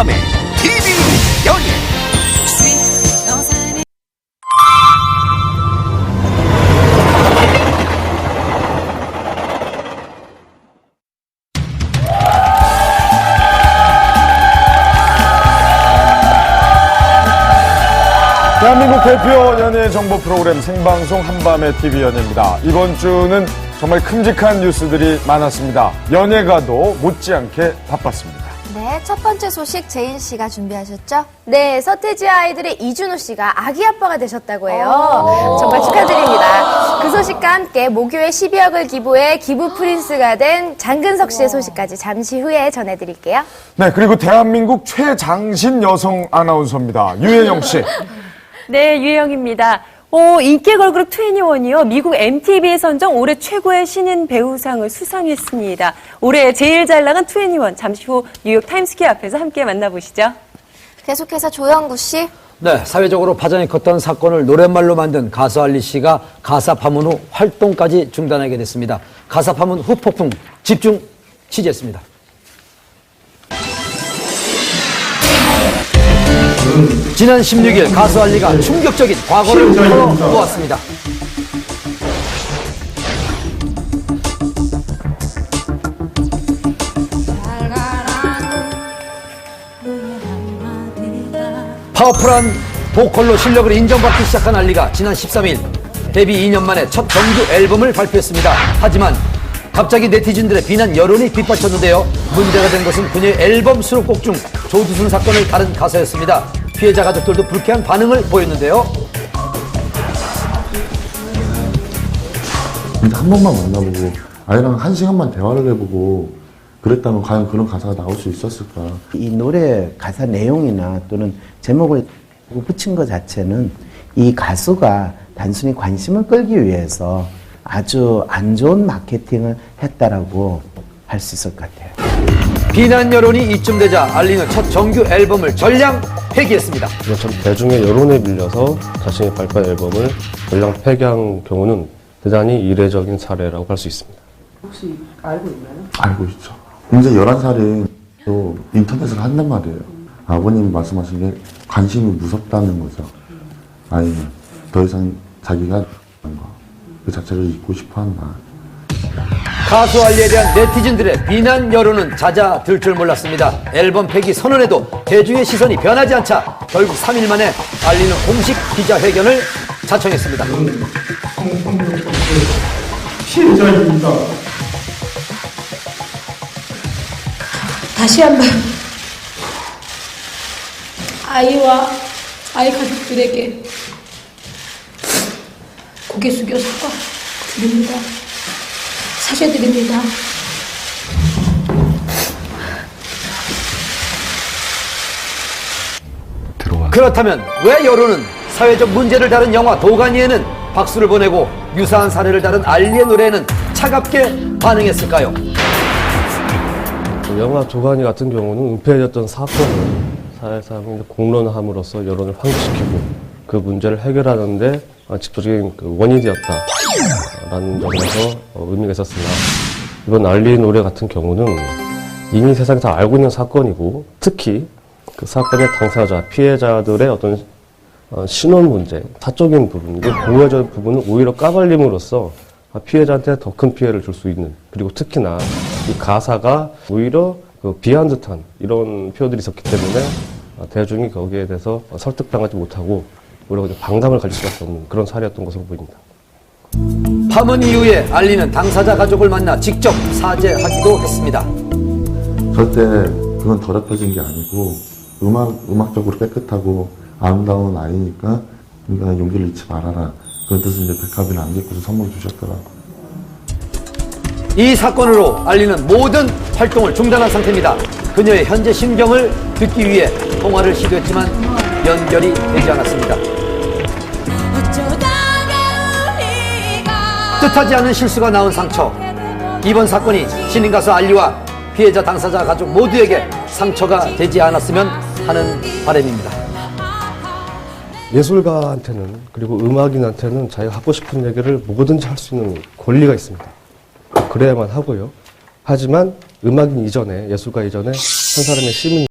한밤의 TV 연예. 대한민국 대표 연예 정보 프로그램 생방송 한밤의 TV 연예입니다. 이번 주는 정말 큼직한 뉴스들이 많았습니다. 연예가도 못지않게 바빴습니다. 네, 첫 번째 소식 재인 씨가 준비하셨죠? 네, 서태지 아이들의 이준호 씨가 아기 아빠가 되셨다고 해요. 정말 축하드립니다. 그 소식과 함께 모교에 12억을 기부해 기부 프린스가 된 장근석 씨의 소식까지 잠시 후에 전해드릴게요. 네, 그리고 대한민국 최장신 여성 아나운서입니다. 유혜영 씨. 네, 유혜영입니다. 인기 걸그룹 21이요. 미국 MTV에 선정 올해 최고의 신인 배우상을 수상했습니다. 올해 제일 잘 나간 21. 잠시 후 뉴욕 타임스퀘어 앞에서 함께 만나보시죠. 계속해서 조영구 씨. 네, 사회적으로 파장이 컸던 사건을 노랫말로 만든 가수 알리 씨가 가사 파문 후 활동까지 중단하게 됐습니다. 가사 파문 후 폭풍 집중 취재했습니다. 지난 16일 가수 알리가 충격적인 과거를 털어놓았습니다. 파워풀한 보컬로 실력을 인정받기 시작한 알리가 지난 13일 데뷔 2년 만에 첫 정규 앨범을 발표했습니다. 하지만 갑자기 네티즌들의 비난 여론이 빗받쳤는데요. 문제가 된 것은 그녀의 앨범 수록곡 중 조두순 사건을 다룬 가사였습니다. 피해자 가족들도 불쾌한 반응을 보였는데요. 한 번만 만나보고 아이랑 1시간만 대화를 해보고 그랬다면 과연 그런 가사가 나올 수 있었을까? 이 노래 가사 내용이나 또는 제목을 붙인 것 자체는 이 가수가 단순히 관심을 끌기 위해서 아주 안 좋은 마케팅을 했다라고 할 수 있을 것 같아요. 비난 여론이 이쯤 되자 알리는 첫 정규 앨범을 전량 폐기했습니다. 참 대중의 여론에 밀려서 자신이 발표한 앨범을 전량 폐기한 경우는 대단히 이례적인 사례라고 할 수 있습니다. 혹시 알고 있나요? 알고 있죠. 이제 11살에 또 인터넷을 한단 말이에요. 아버님 말씀하신 게 관심이 무섭다는 거죠. 아이는 더 이상 자기가 그 자체를 잊고 싶어 한다. 가수 알리에 대한 네티즌들의 비난 여론은 잦아들 줄 몰랐습니다. 앨범 폐기 선언에도 대중의 시선이 변하지 않자 결국 3일 만에 알리는 공식 기자회견을 자청했습니다. 피해자입니다. 다시 한번 아이와 아이 가족들에게 고개 숙여 사과드립니다. 사죄드립니다. 그렇다면 왜 여론은 사회적 문제를 다룬 영화 도가니에는 박수를 보내고 유사한 사례를 다룬 알리의 노래에는 차갑게 반응했을까요? 영화 도가니 같은 경우는 은폐해졌던 사건을 사회에서 공론함으로써 여론을 환기시키고 그 문제를 해결하는데 직접적인 원인이 되었다라는 점에서 의미가 있었으나 이번 알리 노래 같은 경우는 이미 세상이 다 알고 있는 사건이고 특히 그 사건의 당사자, 피해자들의 어떤 신원 문제, 사적인 부분, 공유적 부분을 오히려 까발림으로써 피해자한테 더 큰 피해를 줄 수 있는, 그리고 특히나 이 가사가 오히려 비하한 듯한 이런 표현들이 있었기 때문에 대중이 거기에 대해서 설득당하지 못하고 오히려 방담을 가질 수밖에 없는 그런 사례였던 것으로 보입니다. 파문 이후에 알리는 당사자 가족을 만나 직접 사죄하기도 했습니다. 절대 그건 더럽혀진 게 아니고 음악적으로 깨끗하고 아름다운 아이니까 그러니까 용기를 잃지 말아라. 그런 뜻을 이제 백합이나 안개꽃을 선물 주셨더라고. 이 사건으로 알리는 모든 활동을 중단한 상태입니다. 그녀의 현재 심경을 듣기 위해 통화를 시도했지만 연결이 되지 않았습니다. 뜻하지 않은 실수가 낳은 상처. 이번 사건이 신인 가수 알리와 피해자 당사자 가족 모두에게 상처가 되지 않았으면 하는 바람입니다. 예술가한테는 그리고 음악인한테는 자기가 하고 싶은 얘기를 뭐든지 할 수 있는 권리가 있습니다. 그래야만 하고요. 하지만 음악인 이전에, 예술가 이전에 한 사람의 시민